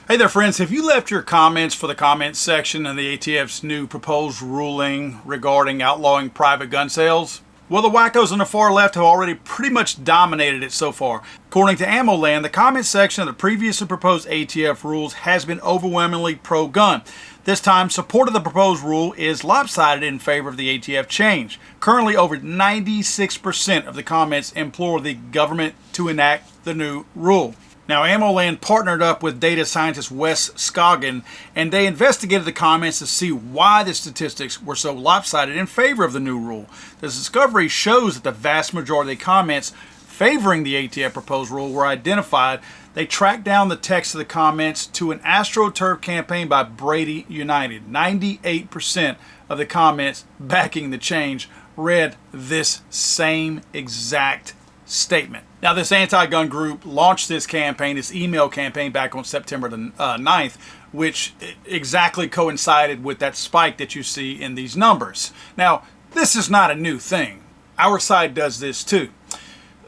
Hey there, friends. Have you left your comments for the comments section in the ATF's new proposed ruling regarding outlawing private gun sales? Well, the wackos on the far left have already pretty much dominated it so far. According to Ammo Land, the comments section of the previously proposed ATF rules has been overwhelmingly pro-gun. This time, support of the proposed rule is lopsided in favor of the ATF change. Currently, over 96% of the comments implore the government to enact the new rule. Now, Ammo Land partnered up with data scientist Wes Scoggin, and they investigated the comments to see why the statistics were so lopsided in favor of the new rule. The discovery shows that the vast majority of the comments favoring the ATF proposed rule were identified. They tracked down the text of the comments to an AstroTurf campaign by Brady United. 98% of the comments backing the change read this same exact statement. Now, this anti-gun group launched this campaign, this email campaign, back on September the 9th, which exactly coincided with that spike that you see in these numbers. Now, this is not a new thing. Our side does this too.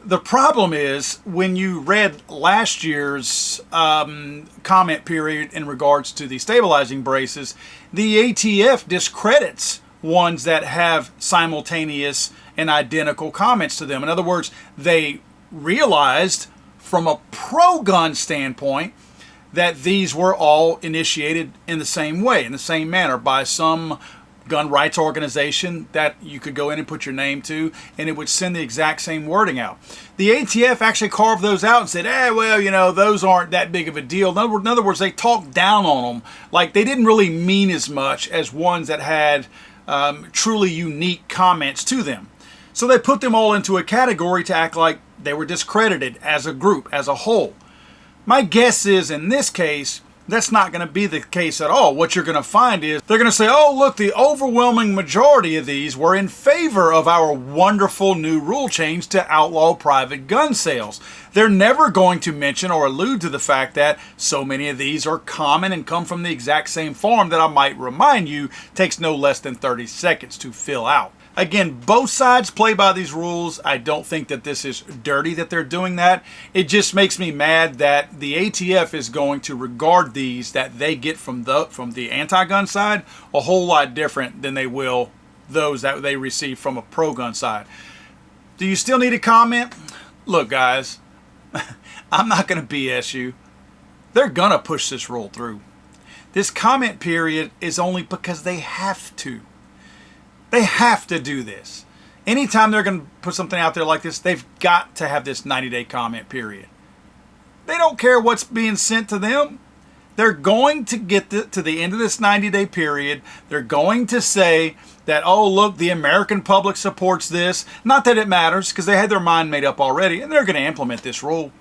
The problem is, when you read last year's comment period in regards to the stabilizing braces, the ATF discredits ones that have simultaneous and identical comments to them. In other words, they realized from a pro-gun standpoint that these were all initiated in the same way, in the same manner, by some gun rights organization that you could go in and put your name to, and it would send the exact same wording out. The ATF actually carved those out and said, those aren't that big of a deal. In other words, they talked down on them, like they didn't really mean as much as ones that had truly unique comments to them. So they put them all into a category to act like they were discredited as a group, as a whole. My guess is, in this case, that's not going to be the case at all. What you're going to find is they're going to say, oh, look, the overwhelming majority of these were in favor of our wonderful new rule change to outlaw private gun sales. They're never going to mention or allude to the fact that so many of these are common and come from the exact same farm that I might remind you takes no less than 30 seconds to fill out. Again, both sides play by these rules. I don't think that this is dirty that they're doing that. It just makes me mad that the ATF is going to regard these that they get from the anti-gun side a whole lot different than they will those that they receive from a pro-gun side. Do you still need a comment? Look, guys, I'm not going to BS you. They're going to push this rule through. This comment period is only because they have to. They have to do this. Anytime they're going to put something out there like this, they've got to have this 90-day comment period. They don't care what's being sent to them. They're going to get to the end of this 90-day period. They're going to say that, oh, look, the American public supports this. Not that it matters, because they had their mind made up already, and they're going to implement this rule.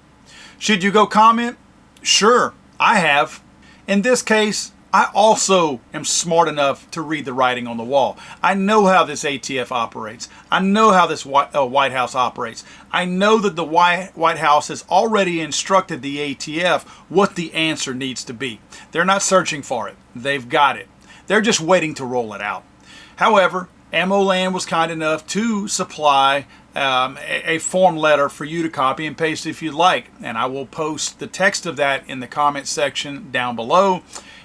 Should you go comment? Sure, I have. In this case, I also am smart enough to read the writing on the wall. I know how this ATF operates. I know how this White House operates. I know that the White House has already instructed the ATF what the answer needs to be. They're not searching for it. They've got it. They're just waiting to roll it out. However, Ammo Land was kind enough to supply a form letter for you to copy and paste if you'd like. And I will post the text of that in the comments section down below.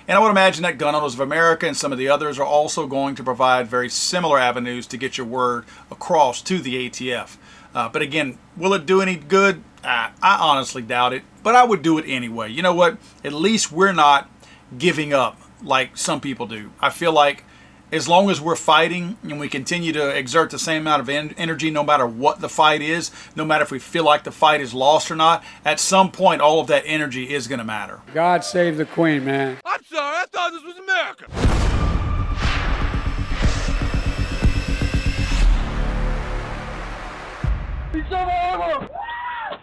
And I would imagine that Gun Owners of America and some of the others are also going to provide very similar avenues to get your word across to the ATF. But again, will it do any good? I honestly doubt it, but I would do it anyway. You know what? At least we're not giving up like some people do. I feel like as long as we're fighting and we continue to exert the same amount of energy, no matter what the fight is, no matter if we feel like the fight is lost or not, at some point all of that energy is going to matter. God save the Queen, man. I'm sorry, I thought this was America.